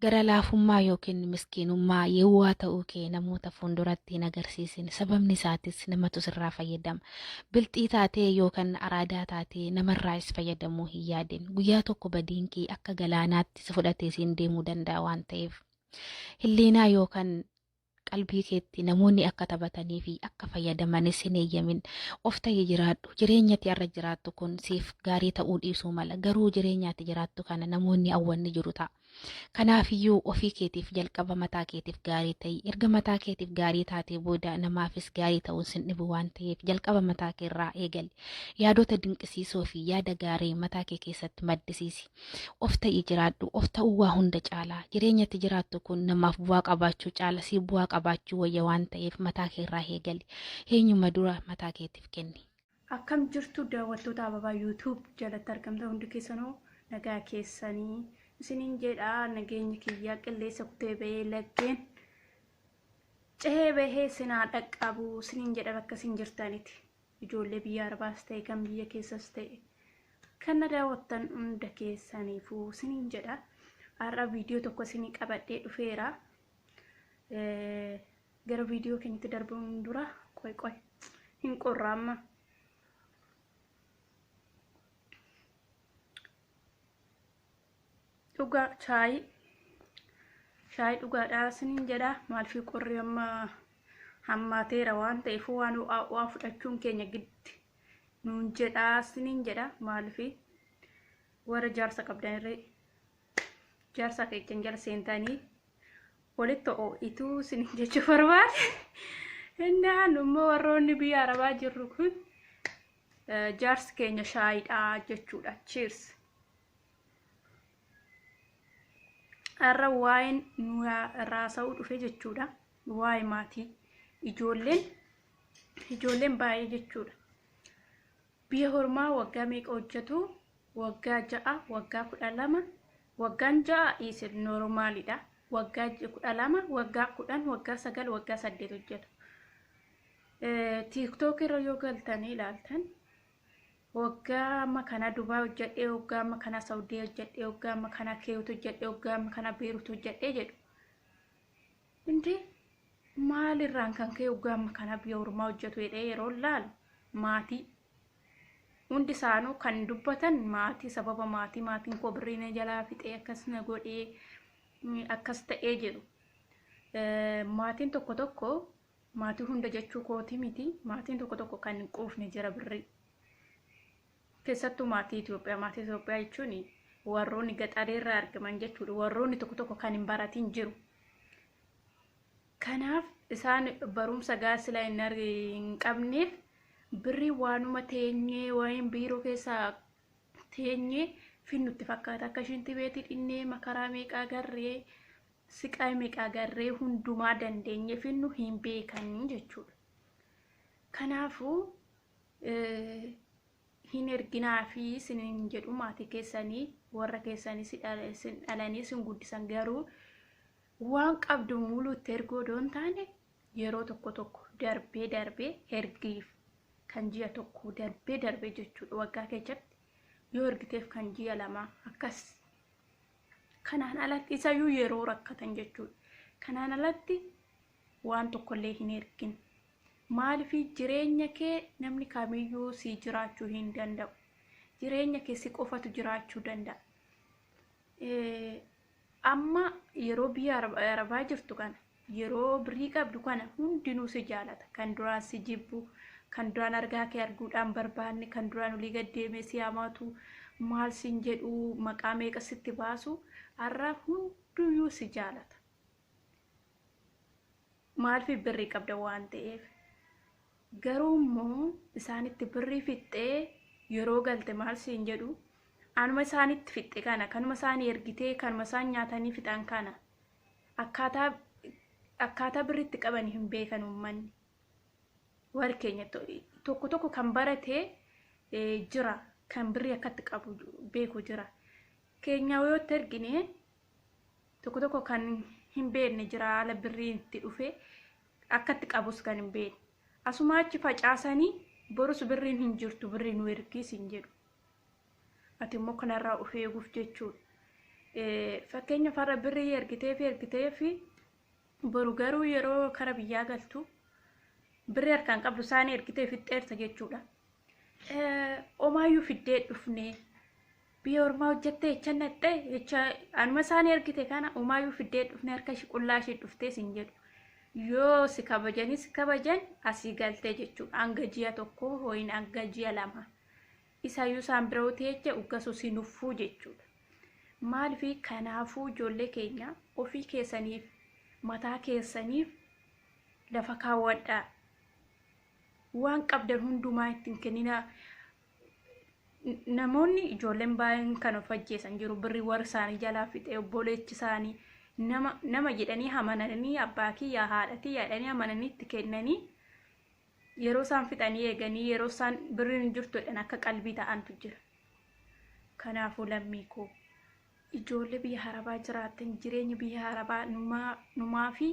gara laafummaa yookiin miskiinummaa yewwaa ta'uu kee namoota fuulduratti hin agarsiisin. Sababni isaatis namatu sirraa fayyadama. Bilxii taatee yookaan araadaa taatee namarraas fayyadamuu hin yaadin. Guyyaa tokko badiin kee akka galaanaatti si fudhatee siin deemuu danda'a waan ta'eef. Hilliinaa yookaan qalbii keetti namoonni akka taphatanii fi akka fayyadamanis hin eeyyamin. Of ta'ee jiraadhu. Jireenyatti irra jiraattu kun siif gaarii ta'uu dhiisuu mala. Garuu jireenyatti jiraattu kana namoonni hawwanni jiru ta'a. Kanaafiyyuu ofii keetiif jalqaba mataa keetiif gaarii ta'i. Erga mataa keetiif gaarii taatee booda namaafis gaarii ta'uun sin dhibu waan ta'eef jalqaba mataa keerraa eegali. Yaadota dinqisiisoo fi yaada gaarii mataa kee keessatti maddisiisi. Of ta'ii jiraadhu. Of ta'uu waa hunda caalaa. Jireenyatti jiraattu kun namaaf bu'aa qabaachuu caala si bu'aa qabaachuu wayya waan ta'eef mataa keerraa eegali. Eenyuma dura mataa keetiif kenni. Akkam jirtu daawwattoota Ababaa YouTube jalatti argamta hundi keessanoo nagaa keessanii isiniin jedha nageenya kiyyaa qilleessa kutee bahee laggeen cehee bahee sinaa dhaqqabu isiniin jedha bakka isin jirtanitti ijoollee biyya arbaas ta'e kan biyya keessas ta'e kan na daawwattan hunda keessaniifuu isiniin jedha har'a viidiyoo tokko isinii qabadhee dhufeera. Gara viidiyoo keenyatti darbuun dura qoy hin qorraamma. Dhugaa shaayii dhugaadhaa isiniin jedha maalfi qorri amma hammaateera waan ta'eef waan waa fudhachuun keenya giddi nuun jedhaa isiniin jedha maalfi warra jaarsa qabdanirree jaarsa keechan jala seentanii walitti ituu isiniin jechuu barbaade innaan immoo warroonni biyya arabaa jirru kun jaarsi keenya shaayiidhaa jechuudha. Cheers. Har'a waa'een nu raasa'uu dhufe jechuudha. Waa'ee maatii ijoolleen baay'ee jechuudha. Biyya hormaa waggaa meeqa hojjetu? Waggaa 6, waggaa 12, waggaan 6 is normaalidha. Waggaa 12, waggaa 10, waggaa 9, waggaa 8 hojjetu. TikTok irra yoo galtanii ilaaltan waggaa amma kana Dubai hojjedhee waggaa amma kana Saudi hojjedhee waggaa amma kana Kuwait hojjedhee waggaa amma kana Beirut hojjedhee jedhu. Indi maalirraan kan ka'e waggaa amma kana biyya ormaa hojjetu jedhee yeroo laalu maatii hundi isaanuu kan dubbatan maatii sababa maatiin koo birriina jalaa fixee akkas na godhee akkas ta'ee jedhu. Maatiin tokko maatii hunda jechuu kooti miti. Maatiin tokko kan hin quufne jira birrii. Keessattuu maatii Itoophiyaa jechuun warroonni gaxareerraa argaman jechuudha. Warroonni tokko kan hin baratin jiru. Kanaaf isaan barumsa gaasila hin qabneef birrii waanuma teenyee waa'een biiroo keessaa teenyee finnutti fakkaata. Akka shinti beetii dhinnee makaraa meeqaa garree siqaa meeqaa garree hundumaa dandeenye finnu hin beekan jechuudha. Kanaafuu hin erginaa fi isiniin jedhu maatii keessanii warra keessanii sin dhalanii sin guddisan garuu waan qabdu muluutti ergoo doon taane yeroo tokko darbee ergiif kan ji'a tokko darbee jechuudha. Waggaa keessatti yoo ergiteef kan ji'a 2 akkas. Kanaan alatti isayyuu yeroo rakkatan jechuudha. Kanaan alatti waan tokkollee hin ergin. Maaliif jireenya kee namni kamiyyuu si jiraachuu hin danda'u. Jireenya kee si qofatu jiraachuu danda'a. Amma yeroo biyya arabaa jirtu kana yeroo birrii qabdu kana hundinuu si jaalata. Kan duraan si jibbu, kan duraan argaa kee arguudhaan barbaanne, kan duraan olii gad deemee si hamaatu maal sin jedhu maqaa meeqa sitti baasu har'a hunduyyuu si jaalata. Maaliif birrii qabda waan ta'eef. Garuu immoo isaanitti birrii fixxee yeroo galte maal siin jedhu anuma isaanitti fixxe kana kanuma isaanii ergitee kanuma isaan nyaatanii fixan kana akkaataa birriitti qaban hin beekan uummanni. Warri keenya tokko kan baratee jira kan birrii akkatti qabu beeku jira. Keenya yoo ergine tokko kan hin beekne jira haala birriin itti dhufe akkatti qabus kan hin beekne. Asuma achi facaasanii borus birriin hin jirtu birriin nu ergis hin jedhu. Ati immoo kanarraa of eeguuf jechuudha. fakkeenya farra birrii ergitee fi boru garuu yeroo kara biyyaa galtu birrii harkaan qabdu isaanii ergitee fixxeerta jechuudha. Omaayyuu fiddee dhufne biyya ormaa hojjettee jecha nadhee jecha anuma isaanii ergite kana omaayyuu fiddee dhufne harka ishii qullaa ishii dhuftee sin jedhu. Yoo si kabajan asii galtee jechuudha. Hanga ji'a tokko ho'iin hanga ji'a lama. Isaayyuu isaan bira utee jecha uggasuu si nuffuu jechuudha. Maaliif kanaafuu ijoollee keenya ofii keessaniif mataa keessaniif lafa kaawwadhaa. Waan qabdan hundumaa ittiin kennina. Namoonni ijoolleen baay'een kan of ajjeesan jiru. Birrii warri isaanii jalaa fixee obboleechi isaanii nama jedhanii amananii abbaa kiyyaa haadha kiyyaa jedhanii amananii itti kennanii yeroo isaan fixanii eeganii yeroo isaan birriin hin jirtu jedhan akka qalbii ta'antu jira. Kanaafuu lammii koo ijoollee biyya Arabaa jiraatan jireenya biyya Arabaa numaa fi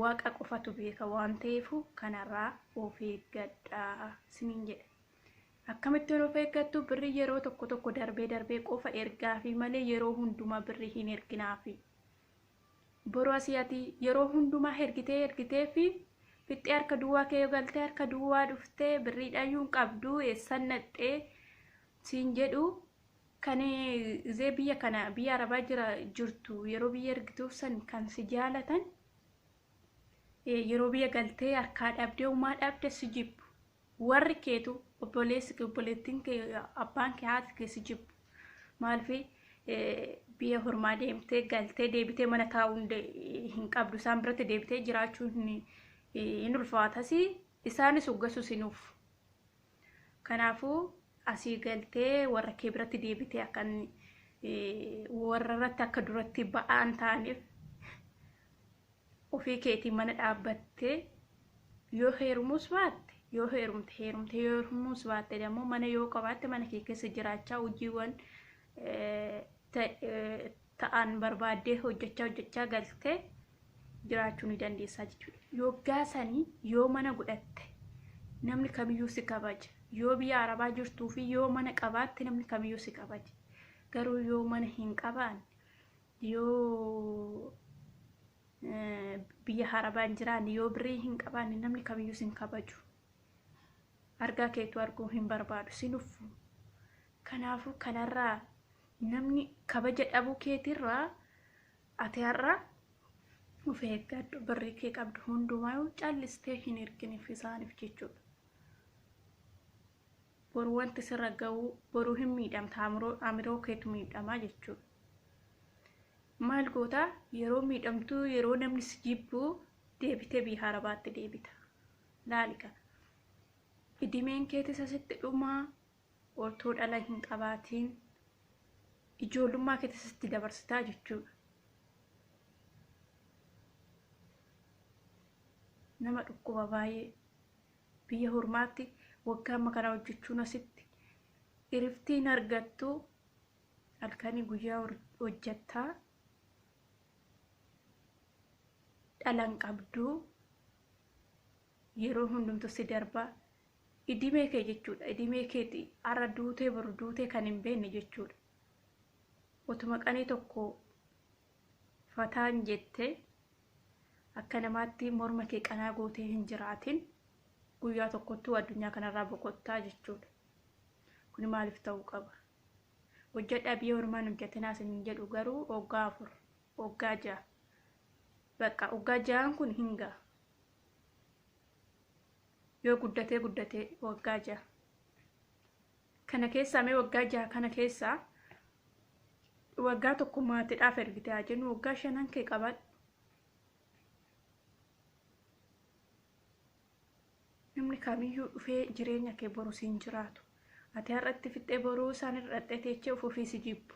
waaqa qofatu beeka waan ta'eef kanarraa of eeggadhaa siniin jedha. Akkamittiin of eeggattu birrii yeroo tokko darbee qofa ergaa fi malee yeroo hundumaa birrii hin erginaafi. Boroo asiyaatii yeroo hundumaa ergitee fi fixxee harka duwwaa kee galtee harka duwwaa dhuftee birrii dhayyuun qabdu eessan nadhee siin jedhu kan izee biyya Arabaa jirtu yeroo biyya ergituuf san kan si jaalatan yeroo biyya galtee harkaa dhabdee uumaa dhabde si jibbu. Warri keetu obboleettiin kee abbaan kee haati kee si jibbu. Maaliif biyya hormaa deemtee galtee deebitee mana taa'uu hin qabdu. Isaan biratti deebitee jiraachuu hin ulfaatas isaanis uggasuu sinuuf. Kanaafuu asii galtee warra kee biratti deebitee akkan warra irratti akka duratti ba'aan ta'aniif ofii keetii mana dhaabbattee yoo heerumuus baatte yoo heerummus baatte dammoo mana yoo qabaatte mana kee keessa jiraachaa hojiiwwan ta'an barbaaddee hojjechaa galtee jiraachuu ni dandeessaa jechuudha. Yoggaa sanii yoo mana godhatte namni kamiyyuu si kabaja. Yoo biyya Arabaa jirtuu fi yoo mana qabaatte namni kamiyyuu si kabaja. Garuu yoo mana hin qabaanne yoo biyya Arabaa hin jiraanne yoo birrii hin qabaanne namni kamiyyuu sin kabaju. Argaa keetu arguu hin barbaadu sinuuf. Kanaafuu kanarraa namni kabaja dhabuu keetirraa ati har'a of eeggadhu. Birrii kee qabdu hundumaa callistee hin erginiif isaaniif jechuudha. Boru wanti sirra ga'uu boruu hin miidhamta amiroo keetu miidhamaa jechuudha. Maal goota yeroo miidhamtuu yeroo namni si jibbu deebitee biyya Arabaatti deebita. Laalika. Idimeen keetis asitti dhumaa ortoo dhala hin qabaatiin ijoollummaa keetis asitti dabarsitaa jechuudha. Nama dhukkuba baay'ee biyya hormaatti waggaa amma kana hojjechuun asitti iriftiin argattu halkanii guyyaa hojjettaa dhalan qabdu yeroo hundumtu si darbaa idimee kee jechuudha. Idimee keeti har'a duutee boru duutee kan hin beekne jechuudha. Otuma qanii tokko fataan jettee akka namaatti morma kee qanaa gootee hin jiraatin guyyaa tokkottuu addunyaa kanarraa boqottaa jechuudha. Kuni maaliif ta'uu qaba? Hojjedhaa biyya ormaan hojjetinaa isin jedhu garuu waggaa 4 waggaa 6 bakka waggaa 6 kun hin ga'a. Yoo guddatee waggaa 6 kana keessaa mee waggaa 6 kana keessaa waggaa tokko maatiidhaaf ergitee haa jennu waggaa 5 kee qabadhu. Namni kamiyyuu dhufee jireenya kee boru siin jiraatu. Ati har'atti fixxee boruu isaan irra dhadhee teechee ofii si jibbu.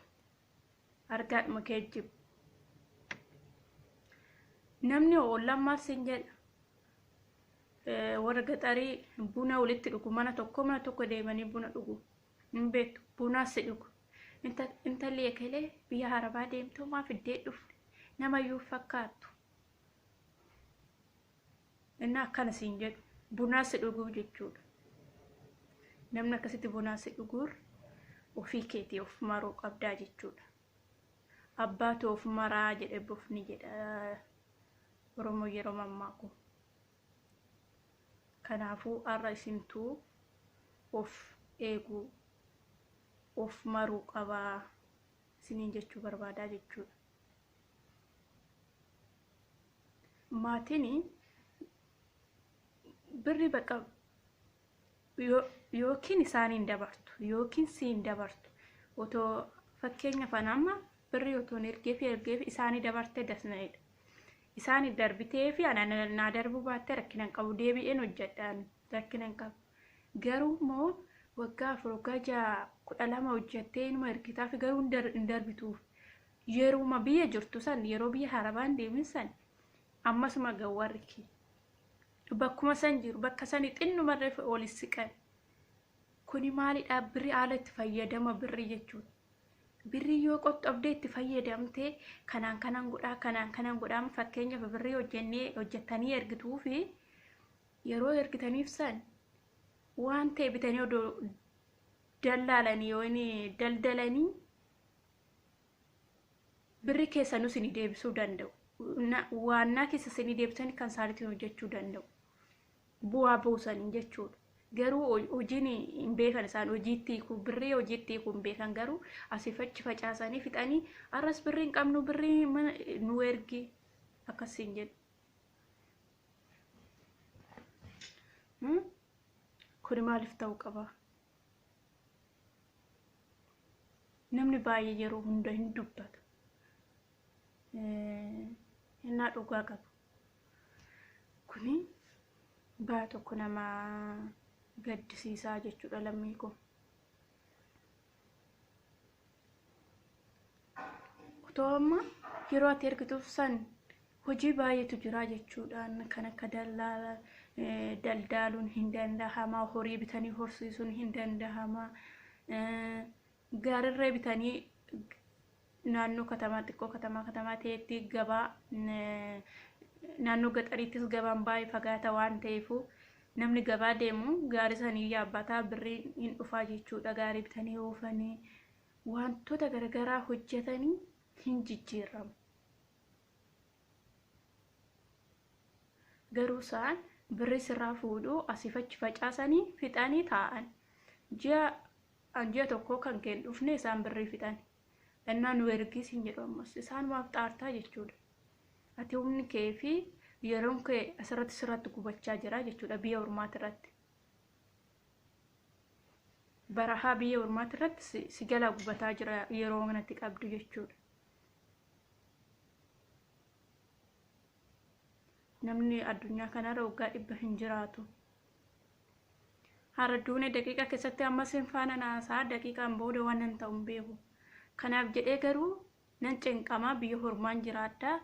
Argaadhuma kee jibbu. Namni oollaan maal siin jedha? Warra gaxarii buna walitti dhugu mana tokko deemanii buna dhugu. Hin beektu bunaas si dhugu. Intalli ekelee biyya Arabaa deemtee maa fiddee dhufte namayyuu fakkaattu. Inni akkana siin jedhu bunaas si dhuguu jechuudha. Namni akkasitti bunaas si dhuguur ofii keetii of maruu qabdaa jechuudha. abbaatu of maraa jedhe bofni jedha Oromoo yeroo mammaaku. Kanaafuu har'a isintuu of eeguu of maruu qabaa isiniin jechuu barbaadaa jechuudha. Maatiin birri bakka yookiin isaaniin dabartu yookiin siin dabartu otoo fakkeenyaaf amma birri otoo ergee fi isaanii dabarte dasna'edha. Isaanii darbitee fi naa darbuu baatte rakkina hin qabu deebi'een hojjedhaan rakkina hin qabu. Garuu immoo waggaa 4 waggaa 6 12 hojjettee inuma ergitaa fi garuu hin darbituuf yeruma biyya jirtu san yeroo biyya harabaan deemin san ammasuma gawwarriki bakkuma san jiru bakka sani xinnumarree olis siqan. Kuni maalidhaa birri haala itti fayyadama birri jechuudha. Birri yoo qoxxobdee itti fayyadamtee kanaan godhaa fakkeenyaaf birri hojjettanii ergituu fi yeroo ergitaniif san waan ta'e bitanii odoo dallaalanii yoo daldalanii birri keessanuu isin deebisuu danda'u. Waannaa keessa isin deebisanii kan isaaniitiin hojjechuu danda'u. Bu'aa buusanii jechuudha. Garuu hojiin hin beekan isaan hojiitti hiikuu birrii hojiitti hiikuu hin beekan garuu asii fachi facaasanii fixanii har'as birrii hin qabnu birrii nu ergi akkasiin jedhu. Kuni maaliif ta'uu qaba? Namni baay'ee yeroo hunda hin dubbatu. Innaa dhugaa qabu. Kuni baa tokko nama gaddisiisaa jechuudha lammii koo. Otoo amma yeroo ati ergituuf san hojii baay'eetu jira jechuudhaan kan akka daldaaluun hin danda'ama, horii bitanii horsiisuun hin danda'ama, gaarirree bitanii naannoo katamaa xiqqoo katamaa ta'etti gabaa naannoo gaxariittis gabaan baay'ee fagaata waan ta'eefu namni gabaa deemu gaarii sanii yaabbataa birrii hin dhufaa jechuudha. Gaarii bitanii oofanii wantoota garagaraa hojjetanii hin jijjiiramu. Garuu isaan birrii sirraa fuudhuu asii fachi facaasanii fixanii taa'an. Ji'a tokko kan keen dhufne isaan birrii fixan. Innaa nu ergis hin jedhu ammas isaan maaf xaartaa jechuudha. Ati humni kee fi yeroon kee asirratti sirratti gubachaa jira jechuudha biyya ormaati irratti. Barahaa biyya ormaati irratti si jala gubataa jira yeroo kanatti qabdu jechuudha. Namni addunyaa kanarra waggaa 100 hin jiraatu. Har'a duune daqiiqaa keessatti ammas hin faana naasaa daqiiqaan booda waan hin ta'u hin beeku. Kanaaf jedhee garuu nan cinqamaa biyya ormaan jiraadhaa.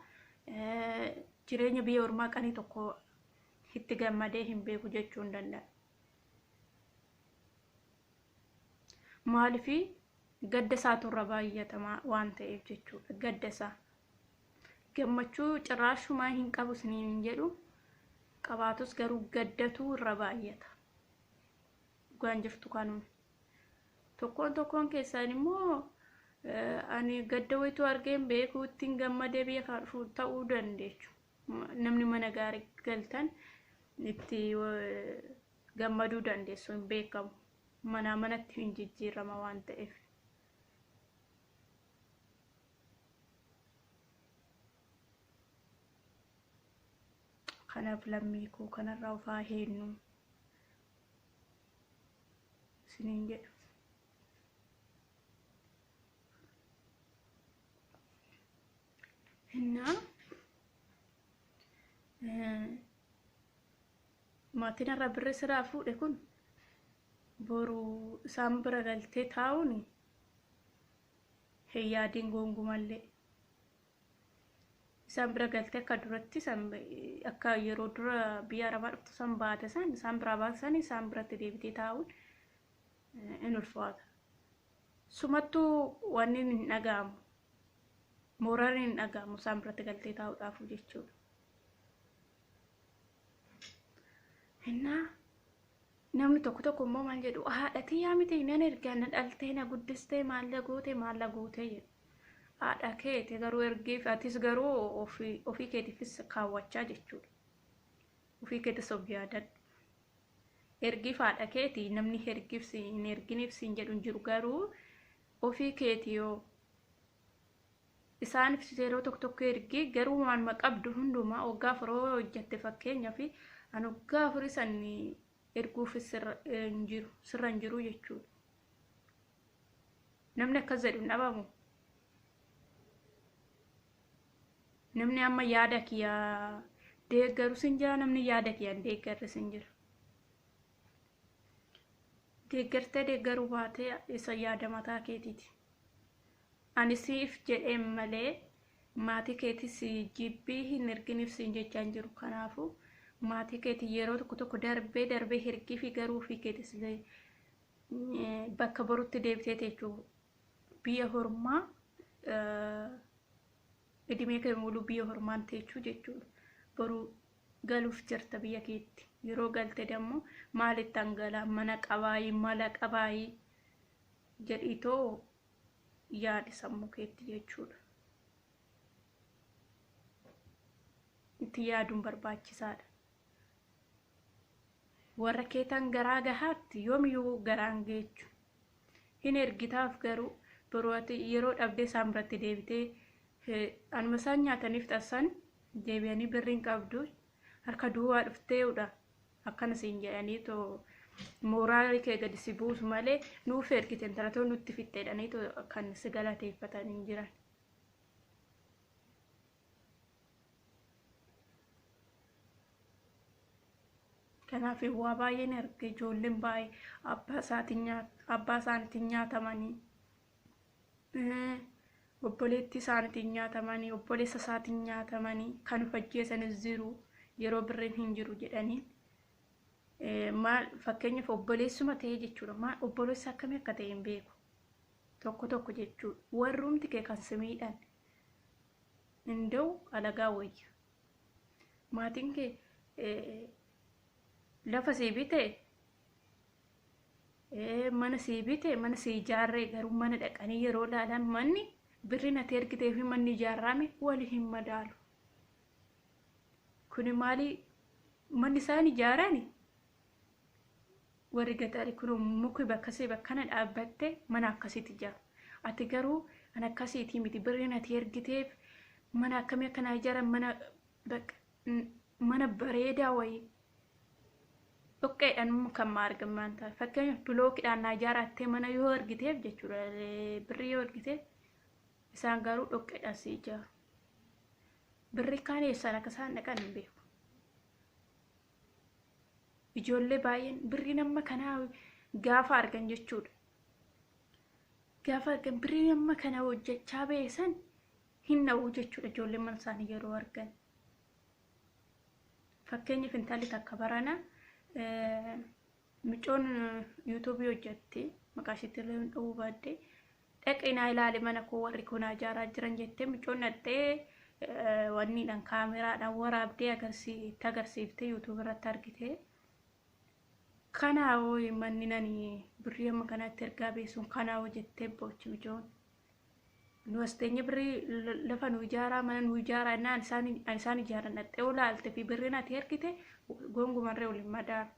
Jireenya biyya ormaa qanii tokko itti gammadee hin beeku jechuu hin danda'a. Maaliif gadda isaatu irra baay'atamaa waan ta'eef jechuudha. Gadda isaa gammachuu cirraashumaa hin qabu isiniin hin jedhu qabaatus garuu gaddatu irra baay'ata. Dhugaan jirtu kanuun. Tokkoon keessaan immoo ani gadda wayitu argeen beekuu ittiin gammadee biyya kan dhufu ta'uu dandeechu. Namni mana gaarii galtan itti gammaduu dandeessu hin beekamu. Manaa manatti hin jijjiirama waan ta'eef. Kanaaf lammii koo kanarraa of haa heennu isiniin jedhu. Maatiin irraa birrii siraa fuudhe kun boru isaan bira galtee taa'uun hin yaadiin gonkumallee. Isaan bira galtee akka duratti akka yeroo dura biyya arabaa dhuftu san baate san isaan biraa baasan isaan biratti deebitee taa'uun in ulfaata. Sumattuu wanni hin dhaga'amu. Mooraan hin dhaga'amu isaan biratti galtee taa'uudhaaf jechuudha. Innaa namni tokko immoo maal jedhu haadhatii yaa miti nan ergaa na dhaltee na guddistee maalla gootee jedhu. haadha keeti garuu ergiif atis garuu ofii keetiifis kaawwachaa jechuudha. Ofii keetis of yaadadhu. Ergiif haadha keeti namni ergiif hin erginiif siin jedhu hin jiru garuu ofii keeti yoo isaaniif yeroo tokko ergi garuu waanuma qabdu hundumaa waggaa afuroo hojjette fakkeenyaaf ani waggaa afurii san erguufis sirra hin jiru jechuudha. Namni akkas jedhu hin dhabamu. Namni amma yaada kiyyaa deeggaru sin jira, namni yaada kiyyaa hin deeggarre sin jira. Deeggartee deeggaruu baatee isa yaada mataa keetiiti. Ani siif jedhee malee maatii keetis jibbii hin erginiif siin jechaa hin jiru. Kanaafuu maatii keetii yeroo tokko darbee ergii fi garuu fi keetis bakka borutti deebitee jechuudha. Biyya hormaa idimee kan mulu biyya hormaan teechuu jechuudha. Boruu galuuf jirta biyya keetti. Yeroo galte dammoo maalitti hangalaa mana qabaayii mala qabaayii jedhiitoo yaadi sammuu keetti jechuudha. Itti yaaduun barbaachisaadha. Warra keetan garaa gahaatti yoomiyyuu garaan geechu. Hin ergitaaf garuu borootii yeroo dhabdee isaan biratti deebitee anuma isaan nyaataniif taasisan deebi'anii birriin qabdu harka duwwaa dhufteedha. Akkana siin jedhanii too mooraalii kee gadi si buusu malee nuuf ergite intalatoo nutti fixxeedhanii too kan si galateeffatanii jiran. Kanaaf waa baay'een erge ijoolleen baay'ee abbaa isaaniitiin nyaatamanii obboleettii isaaniitiin nyaatamanii obboleessa isaatiin nyaatamanii kan fajjeessanis jiru yeroo birriin hin jiru jedhanii maal fakkeenyaaf obboleessuma ta'ee jechuudha. Maal obboleessa akkamii akka ta'e hin beeku. Tokko jechuudha. Warrumti kee kan si miidhan hinda'u alagaa wayya. Maatiin kee lafa sii bite mana sii bite mana sii ijaarree garuu mana dhaqanii yeroo ilaalan manni birri natti ergitee fi manni ijaarrame wali hin madaalu. Kuni maali manni isaan ijaarani warri gatarii kun muki bakkasii bakkana dhaabbatte mana akkasiitti ijaaru. Ati garuu an akkasiitii miti birri natti ergiteef mana akkamii akkanaa ijaaran mana bareedaa wayii. Dhoqqeedhaan kan maargammaan ta'a. Fakkeenyaaf bilookiidhaan naa ijaarattee mana yoo ergiteef jechuudha. Birri yoo ergiteef isaan garuu dhoqqeedhaan si ijaaru. Birri kaan eessaan akka isaan dhaqan hin beeku. Ijoollee baay'een birri nama kanaa gaafa argan jechuudha. Gaafa argan birri nama kana hojjechaa beesan hin na'u jechuudha ijoolleen mana isaanii yeroo argan. Fakkeenyaaf intalli takka barana micoon yuutuubii hojjette maqaa isheetti illee hin dha'uu baadde dhaqinaa ilaali mana koo warri kun ijaaraa jiran jettee micoon dhattee wanniidhaan kaameraadhaan waraabdee agarsiiftee yuutuubii irratti argite. Kanaafuu manni nani birrii amma kanatti ergaa beesuun kanaafuu jettee boochi micoon. Nu asteenya birrii lafa nu ijaaraa mana nu ijaaraa innaan isaan ijaaran dhattee olaalte fi birrii natti ergite gongumarree waliin madaalu.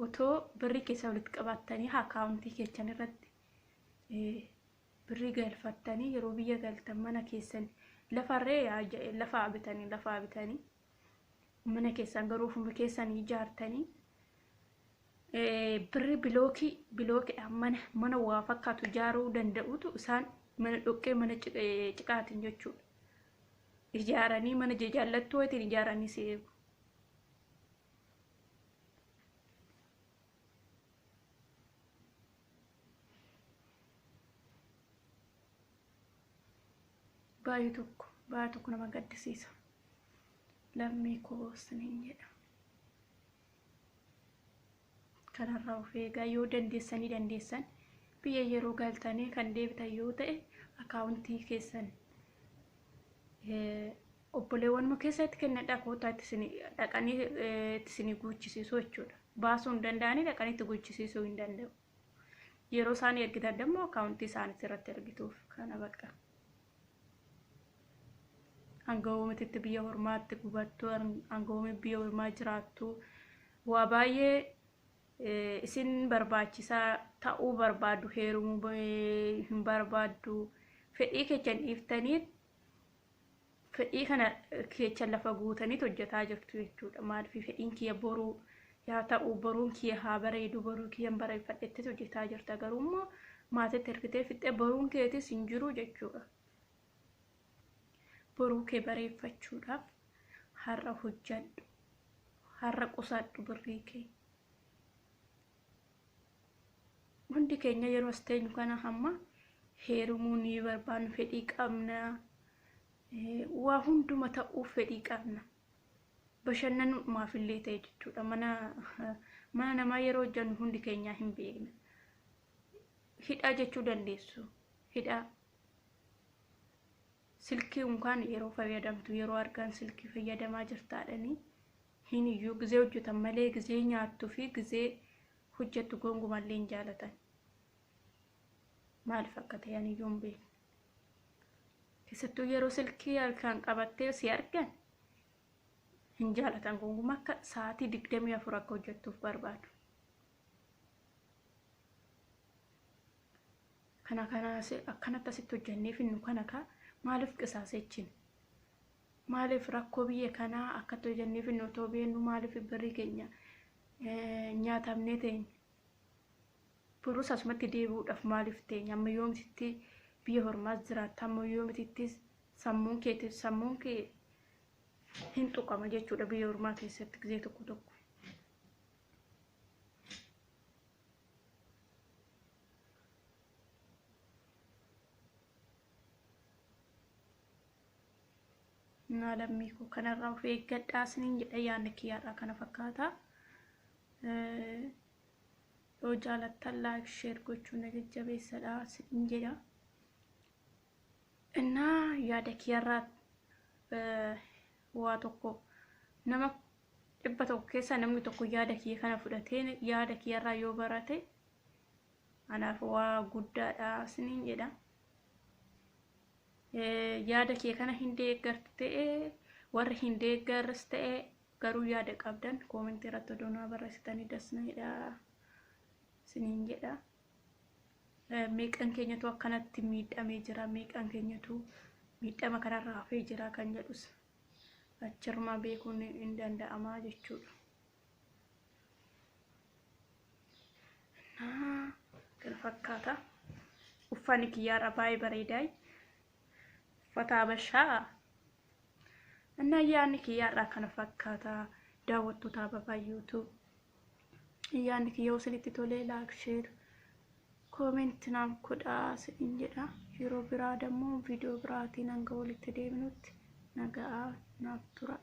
Otoo birrii keessa walitti qabattanii akaawuntii keessan irratti birrii galfattanii yeroo biyya galtan mana keessan lafarree lafaa bitanii mana keessan garuu ofuma keessan ijaartanii birri bilookiidhaan mana waa fakkaatu ijaaruu danda'utu isaan mana dhoqqee mana ciqaatiin jechuudha. Ijaaranii mana jaallattuu wayitiin ijaaranii si eegu. Baay'ee tokko nama gaddisiisa. Lammii koo siniin jedha. Kanarraa of eegaa yoo dandeessan biyya yeroo galtanii kan deebitan yoo ta'e akaawuntii keessan obboleewwan keessatti kennadhaa kootaa dhaqanii itti guuchisiisu jechuudha. baasuu hin danda'anii dhaqanitti gujjisiisuu hin danda'u. Yeroo isaan ergitan immoo akaawuntii isaaniitti irratti ergituuf kana bakka. Hanga oomititti biyya hormaatti gubattu, hanga oomiti biyya hormaa jiraattu waa baay'ee isin barbaachisaa ta'uu barbaaddu, heerumuu hin barbaaddu, fedhii keechan dhiiftanii fedhii kana keechan lafa guutanii hojjetaa jirtu jechuudha. Maaliif fedhiin kiyya boruu yaa ta'u, boruun kiyya haa bareedu, boruu kiyyan bareeffadhetti hojjetaa jirta. Garuu immoo maatiitti ergitee fixxee boruun keetis hin jiru jechuudha. Boruu kee bareeffachuudhaaf har'a hojjedhu, har'a qusadhu birrii kee. Hundi keenya yeroo as teenyu kana hamma heerumuu ni barbaannu, fedhii qabna, waa hunduma ta'uuf fedhii qabna. Bashannanuudhumaaf illee ta'e jechuudha. Mana namaa yeroo hojjennu hundi keenyaa hin beekna. Hidhaa jechuu dandeessu. Hidhaa silkii unkaan yeroo fayyadamtu, yeroo argan silkii fayyadamaa jirtaadhanii hin iyyuu gizee hojjetan malee gizee nyaattuu fi gizee hojjettu gonkumallee hin jaalatan. Maaliif akka ta'an iyyuu hin beekne. Keessattuu yeroo silkii harkaan qabattee si argan hin jaalatan. Gonkuma akka sa'aatii 24 akka hojjettuuf barbaadu. Akkanatti asitti hojjenneef nu kana maaliif qisaasechiin? Maaliif rakkoo biyya kanaa akkatti hojjenneef nu otoo beeknu maaliif birrii keenya nyaatamnee teenya? Burus asumatti deebi'uudhaaf maaliif teenya? Amma yoomititti biyya hormaas jiraatta, amma yoomititti sammuun kee hin tuqama jechuudha biyya hormaa keessatti gizee tokko. Lammii koo kanarraa of eeggadhaa isiniin jedha. Yaadni kiyyaadhaa kana fakkaata. Yoo jaalattan laayik sheer gochuun na jajjabeessadha isiniin jedha. Innaa yaada kiyyarraa waa tokko nama 100 keessa namni tokko yaada kiyya kana fudhatee yaada kiyyarraa yoo barate anaaf waa guddaadha isiniin jedha. Yaada kee kana hin deeggartu ta'e, warri hin deeggarres ta'e garuu yaada qabdan koomentii irratti odoonaa barreessitanii dasna'edha isiniin jedha. Meeqan keenyatu akkanatti miidhamee jira, meeqan keenyatu miidhama kanarraa hafee jira kan jedhus achirmaa beekuun hin danda'amaa jechuudha. Kana fakkaata. Uffanni kiyyaarra baay'ee bareedaa. Uffata Habashaa. Innaa yaadni kiyyaarraa kana fakkaata. Daawwattoota Ababaa YouTube. Yaadni kiyyaa isinitti tolee laayik sheer koomentii naaf godhaa isiniin jedha. Yeroo biraa dammoo viidiyoo biraatiin hanga walitti deebinutti nagaa naaf tura.